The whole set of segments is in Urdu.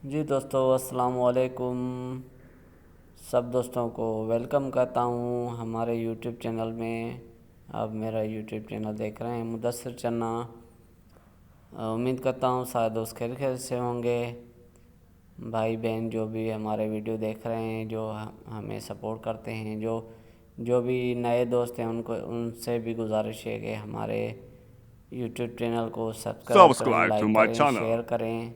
جی دوستو السلام علیکم، سب دوستوں کو ویلکم کرتا ہوں ہمارے یوٹیوب چینل میں۔ آپ میرا یوٹیوب چینل دیکھ رہے ہیں مدثر چنا، امید کرتا ہوں سارے دوست خیر سے ہوں گے۔ بھائی بہن جو بھی ہمارے ویڈیو دیکھ رہے ہیں، جو ہمیں سپورٹ کرتے ہیں، جو بھی نئے دوست ہیں، ان سے بھی گزارش ہے کہ ہمارے یوٹیوب چینل کو سبسکرائب کریں، Subscribe to لائک my کریں، channel. شیئر کریں،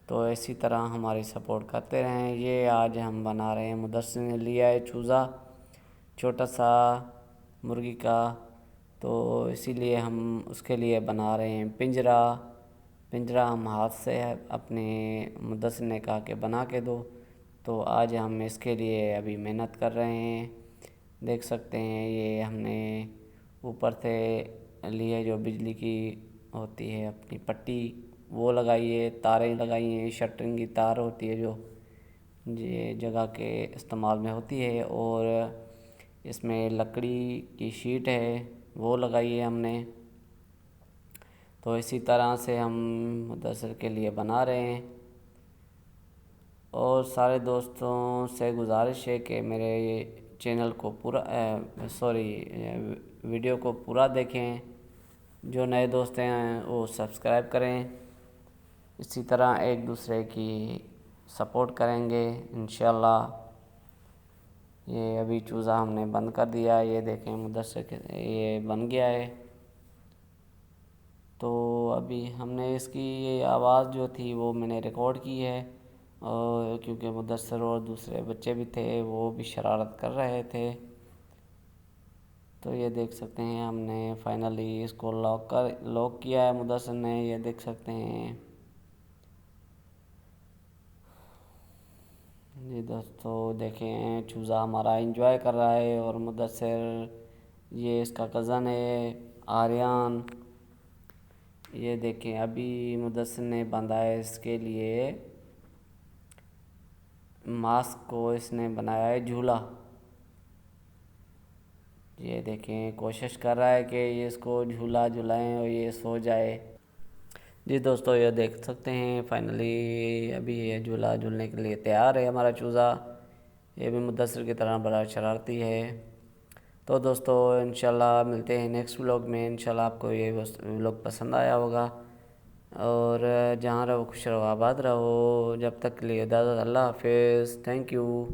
تو اسی طرح ہماری سپورٹ کرتے رہیں۔ یہ آج ہم بنا رہے ہیں، مدثر نے لیا ہے چوزا چھوٹا سا مرغی کا، تو اسی لیے ہم اس کے لیے بنا رہے ہیں پنجرا ہم ہاتھ سے اپنے مدثر نے کہا کہ بنا کے دو، تو آج ہم اس کے لیے ابھی محنت کر رہے ہیں۔ دیکھ سکتے ہیں یہ ہم نے اوپر سے لیے جو بجلی کی ہوتی ہے اپنی پٹی، وہ لگائی ہے، تاریں لگائی ہیں، شٹرنگ کی تار ہوتی ہے جو یہ جگہ کے استعمال میں ہوتی ہے، اور اس میں لکڑی کی شیٹ ہے وہ لگائی ہے ہم نے۔ تو اسی طرح سے ہم مدثر کے لیے بنا رہے ہیں، اور سارے دوستوں سے گزارش ہے کہ میرے چینل کو ویڈیو کو پورا دیکھیں۔ جو نئے دوست ہیں وہ سبسکرائب کریں، اسی طرح ایک دوسرے کی سپورٹ کریں گے انشاءاللہ۔ یہ ابھی چوزا ہم نے بند کر دیا، یہ دیکھیں مدثر کے یہ بن گیا ہے۔ تو ابھی ہم نے اس کی یہ آواز جو تھی وہ میں نے ریکارڈ کی ہے، اور کیونکہ مدثر اور دوسرے بچے بھی تھے، وہ بھی شرارت کر رہے تھے۔ تو یہ دیکھ سکتے ہیں ہم نے فائنلی اس کو لاک کیا ہے مدثر نے، یہ دیکھ سکتے ہیں۔ جی دوستو دیکھیں چوزا ہمارا انجوائے کر رہا ہے، اور مدثر یہ اس کا کزن ہے آریان، یہ دیکھیں ابھی مدثر نے باندھا ہے اس کے لیے ماسک کو، اس نے بنایا ہے جھولا۔ یہ دیکھیں کوشش کر رہا ہے کہ یہ اس کو جھولا جھلائیں اور یہ سو جائے۔ جی دوستو یہ دیکھ سکتے ہیں فائنلی ابھی یہ جھولا جھولنے کے لیے تیار ہے ہمارا چوزا۔ یہ بھی مدثر کی طرح بڑا شرارتی ہے۔ تو دوستو انشاءاللہ ملتے ہیں نیکسٹ ولاگ میں، انشاءاللہ آپ کو یہ ولاگ پسند آیا ہوگا، اور جہاں رہو خوش رہو آباد رہو، جب تک کے لیے اجازت، اللہ حافظ، تھینک یو۔